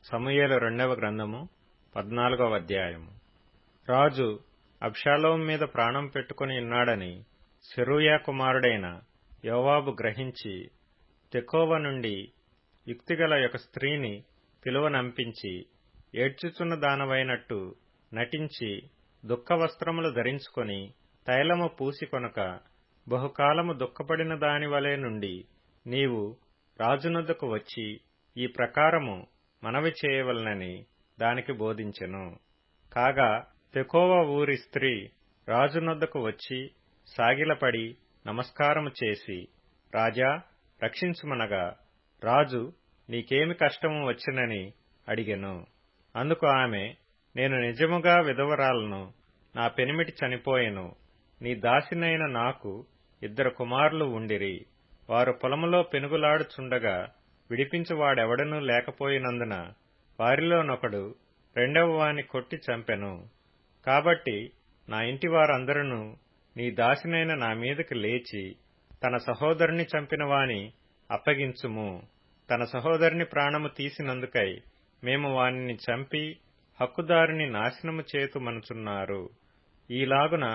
సమూయేలు రెండవ గ్రంథము 14వ అధ్యాయము. రాజు అబ్షాలోము మీద ప్రాణం పెట్టుకుని ఉన్నాడని సెరూయా కుమారుడైన యోవాబు గ్రహించి తెకోవ నుండి యుక్తిగల ఒక స్త్రీని పిలువనంపించి ఏడ్చుచున్న దానవైనట్టు నటించి దుఃఖవస్త్రములు ధరించుకొని తైలము పూసికొనక బహుకాలము దుఃఖపడిన దానివలే నుండి నీవు రాజునొద్దకు వచ్చి ఈ ప్రకారము మనవి చేయవలనని దానికి బోధించెను. కాగా తెకోవ ఊరి స్త్రీ రాజునొద్దకు వచ్చి సాగిలపడి నమస్కారము చేసి, రాజా రక్షించుమనగా, రాజు నీకేమి కష్టము వచ్చినని అడిగెను. అందుకు ఆమె, నేను నిజముగా విధవరాలను, నా పెనిమిటి చనిపోయెను. నీ దాసినైన నాకు 2 కుమారులు ఉండిరి. వారు పొలములో పెనుగులాడుచుండగా విడిపించువాడెవడనూ లేకపోయినందున వారిలోనొకడు రెండవ వాని కొట్టి చంపెను. కాబట్టి నా ఇంటి వారందరూ నీ దాసినైన నా మీదకి లేచి తన సహోదరుని చంపిన వాని అప్పగించుము, తన సహోదరుని ప్రాణము తీసినందుకై మేము వానిని చంపి హక్కుదారిని నాశనము చేతుమనుచున్నారు. ఈలాగున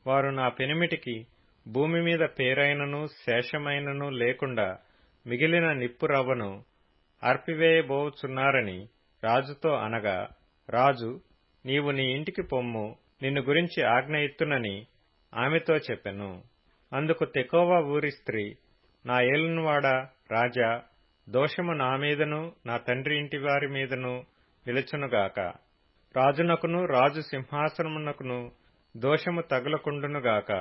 వారు నా పెనిమిటికి భూమి మీద పేరైనను శేషమైనను లేకుండా మిగిలిన నిప్పు రవ్వను అర్పివేయబోచున్నారని రాజుతో అనగా, రాజు, నీవు నీ ఇంటికి పొమ్ము, నిన్ను గురించి ఆజ్ఞ ఇత్తునని ఆమెతో చెప్పెను. అందుకు తెకోవ ఊరి స్త్రీ, నా ఏలునవాడా రాజా, దోషము నా మీదను నా తండ్రి ఇంటి వారి మీదను నిలుచునుగాక. రాజునకును రాజు సింహాసనమునకును దోషము తగులకుండునుగాక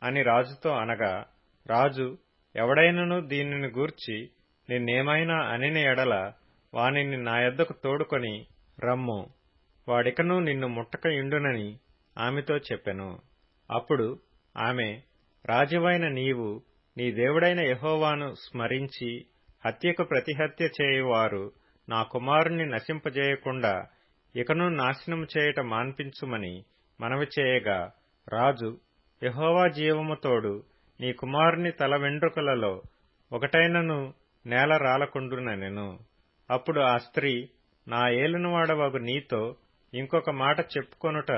అని రాజుతో అనగా, రాజు, ఎవడైనను దీనిని గూర్చి నిన్నేమైనా అనిన ఎడల వానిని నా యొద్దకు తోడుకొని రమ్ము, వాడికను నిన్ను ముట్టక ఇండునని ఆమెతో చెప్పెను. అప్పుడు ఆమె, రాజువైన నీవు నీ దేవుడైన యెహోవాను స్మరించి హత్యకు ప్రతిహత్య చేయువారు నా కుమారుణ్ణి నశింపజేయకుండా ఇకను నాశనము చేయట మాన్పించుమని మనవి చేయగా, రాజు, యెహోవా జీవము తోడు నీ కుమారుని తల వెండ్రుకలలో ఒకటైనను నేల రాలకుండునెను. అప్పుడు ఆ స్త్రీ, నా ఏలునవాడవగు నీతో ఇంకొక మాట చెప్పుకొనుట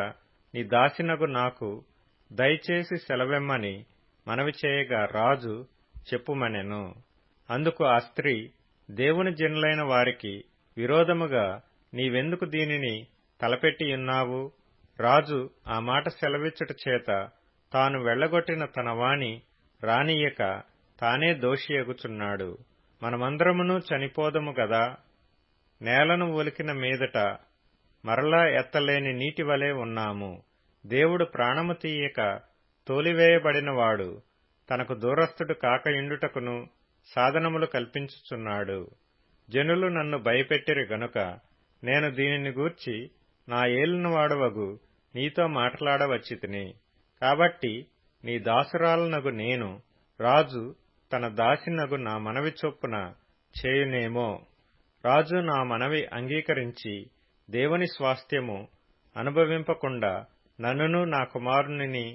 నీ దాసినగు నాకు దయచేసి సెలవెమ్మని మనవి చేయగా, రాజు చెప్పుమనెను. అందుకు ఆ స్త్రీ, దేవుని జనులైన వారికి విరోధముగా నీవెందుకు దీనిని తలపెట్టియున్నావు? రాజు ఆ మాట సెలవిచ్చుట చేత తాను వెళ్లగొట్టిన తన వాణి రానియ్యక తానే దోషియగుచున్నాడు. మనమందరమును చనిపోదము గదా. నేలను ఒలికిన మీదట మరలా ఎత్తలేని నీటివలే ఉన్నాము. దేవుడు ప్రాణము తీయక తోలివేయబడినవాడు తనకు దూరస్థుడు కాక ఇండుటకును సాధనములు కల్పించుచున్నాడు. జనులు నన్ను భయపెట్టిరి గనుక నేను దీనిని గూర్చి నా ఏలునవాడవగు నీతో మాట్లాడవచ్చితిని. కాబట్టి నీ దాసురాలనగు నేను రాజు తన దాసినగు నా మనవి చొప్పున చేయునేమో. రాజు నా మనవి అంగీకరించి దేవుని స్వాస్థ్యము అనుభవింపకుండా నన్నును నా కుమారుని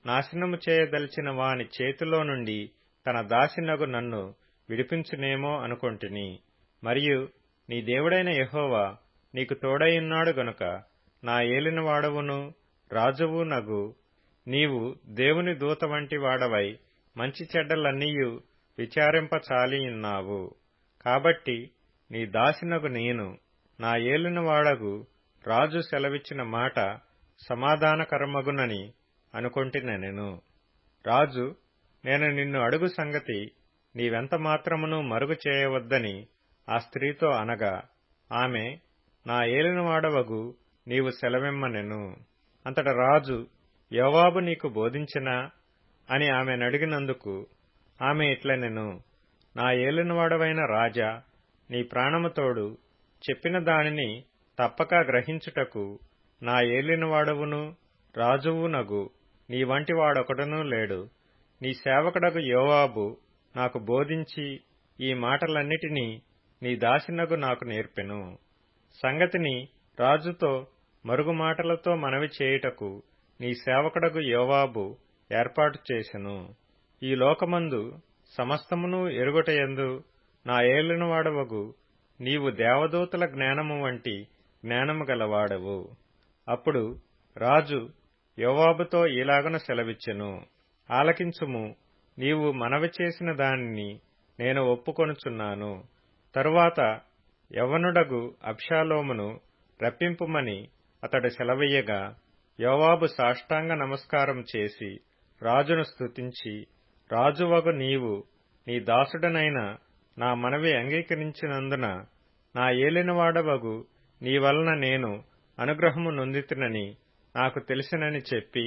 నాశనము చేయదలిచిన వాని చేతిలో నుండి తన దాసినగు నన్ను విడిపించునేమో అనుకొంటిని. మరియు నీ దేవుడైన యెహోవా నీకు తోడైయున్నాడు గనుక నా ఏలినవాడవును రాజువు నగు నీవు దేవుని దూత వంటి వాడవై మంచి చెడ్డలన్నీయు విచారింపచాలియున్నావు. కాబట్టి నీ దాసినగు నేను నా ఏలినవాడగు రాజు సెలవిచ్చిన మాట సమాధానకరమగునని అనుకొంటినెను. రాజు, నేను నిన్ను అడుగు సంగతి నీవెంత మాత్రమును మరుగు చేయవద్దని ఆ స్త్రీతో అనగా, ఆమె, నా ఏలినవాడవగు నీవు సెలవిమ్మనెను. అంతట రాజు, యోవాబు నీకు బోధించెనా అని ఆమె నడిగినందుకు ఆమె ఇట్లనెను, నా ఏలినవాడవైన రాజా, నీ ప్రాణముతోడు చెప్పిన దానిని తప్పక గ్రహించుటకు నా ఏలినవాడవును రాజువు నగు నీ వంటి వాడొకడునూ లేడు. నీ సేవకుడగు యోవాబు నాకు బోధించి ఈ మాటలన్నిటినీ నీ దాసినగు నాకు నేర్పెను. సంగతిని రాజుతో మరుగు మాటలతో మనవి చేయుటకు నీ సేవకుడగు యోవాబు ఏర్పాటు చేసెను. ఈ లోకమందు సమస్తమును ఎరుగుటయందు నా ఏలినవాడవగు నీవు దేవదూతల జ్ఞానము వంటి జ్ఞానము గలవాడవు. అప్పుడు రాజు యోవాబుతో ఈలాగున సెలవిచ్చెను, ఆలకించుము, నీవు మనవి చేసిన దానిని నేను ఒప్పుకొనుచున్నాను. తరువాత యవ్వనుడగు అబ్షాలోమును రప్పింపుమని అతడు సెలవీయగా, యోవాబు సాష్టాంగ నమస్కారం చేసి రాజును స్తుతించి, రాజువగు నీవు నీ దాసుడనైన నా మనవి అంగీకరించినందున నా ఏలినవాడవగు నీ వలన నేను అనుగ్రహము నొందితినని నాకు తెలిసినని చెప్పి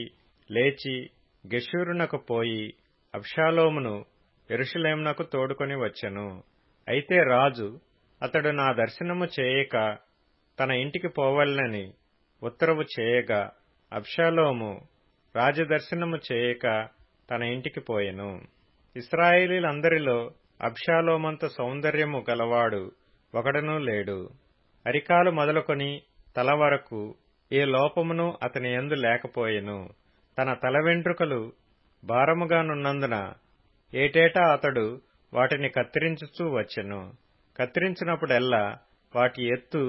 లేచి గెషూరునకు పోయి అబ్షాలోమును యెరూషలేమునకు తోడుకొని వచ్చెను. అయితే రాజు అతడు నా దర్శనము చేయక తన ఇంటికి పోవలెనని ఉత్తరవు చేయగా, అబ్షాలోము రాజదర్శనము చేయక తన ఇంటికి పోయెను. ఇశ్రాయేలీలందరిలో అబ్షాలోమంత సౌందర్యము గలవాడు ఒకడనూ లేడు. అరికాలు మొదలుకొని తల వరకు ఏ లోపమును అతని యందు లేకపోయెను. తన తల వెంట్రుకలు భారముగానున్నందున ఏటేటా అతడు వాటిని కత్తిరించుచూ వచ్చెను. కత్తిరించినప్పుడెల్లా వాటి ఎత్తు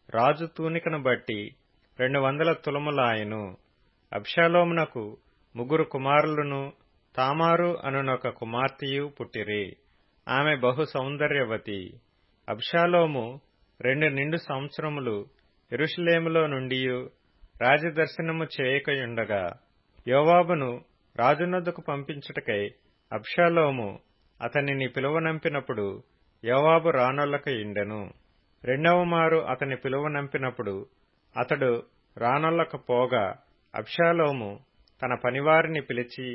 రాజు తూనికను బట్టి 200 తులములాయెను. అబ్షాలోమునకు 3 కుమారులను తామారు అనునొక కుమార్తెయు పుట్టిరి. ఆమె బహు సౌందర్యవతి. అబ్షాలోము 2 నిండు సంవత్సరములు యెరూషలేములో నుండియు రాజదర్శనము చేయకయుండగా యోవాబును రాజునొద్దకు పంపించుటకై అబ్షాలోము అతనిని పిలువనంపినప్పుడు యోవాబు రానొల్లకయుండెను. 2వ మారు అతని పిలువనంపినప్పుడు అతడు రానొల్లకపోగా అబ్షాలోము తన పనివారిని పిలిచి,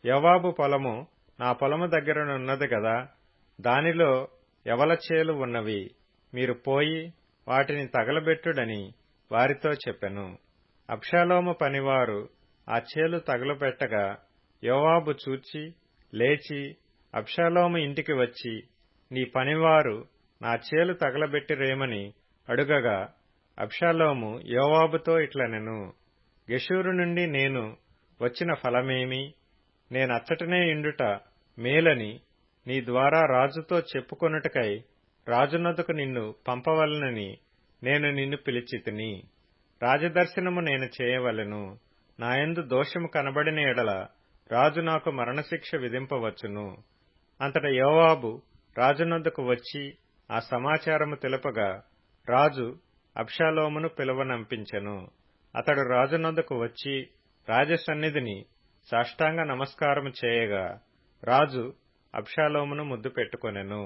యోవాబు పొలము నా పొలము దగ్గరనున్నది గదా, దానిలో యవల చేలు ఉన్నవి, మీరు పోయి వాటిని తగలబెట్టుడని వారితో చెప్పెను. అబ్షాలోము పనివారు ఆ చేలు తగలబెట్టగా యోవాబు చూచి లేచి అబ్షాలోము ఇంటికి వచ్చి, నీ పనివారు నా చేలు తగలబెట్టిరేమని అడుగగా, అబ్షాలోము యోవాబుతో ఇట్లనెను, గెషూరు నుండి నేను వచ్చిన ఫలమేమి? నేనచ్చటనే ఇండుట మేలని నీ ద్వారా రాజుతో చెప్పుకొనుటకై రాజునొద్దకు నిన్ను పంపవలెనని నేను నిన్ను పిలిచితిని. రాజదర్శనము నేను చేయవలెను. నాయందు దోషము కనబడిన ఎడల రాజు నాకు మరణశిక్ష విధింపవచ్చును. అంతట యోవాబు రాజునొద్దకు వచ్చి ఆ సమాచారము తెలుపగా రాజు అబ్షాలోమును పిలువనంపించెను. అతడు రాజునొద్దకు వచ్చి రాజసన్నిధిని సాష్టాంగ నమస్కారము చేయగా రాజు అబ్షాలోమును ముద్దు పెట్టుకొనెను.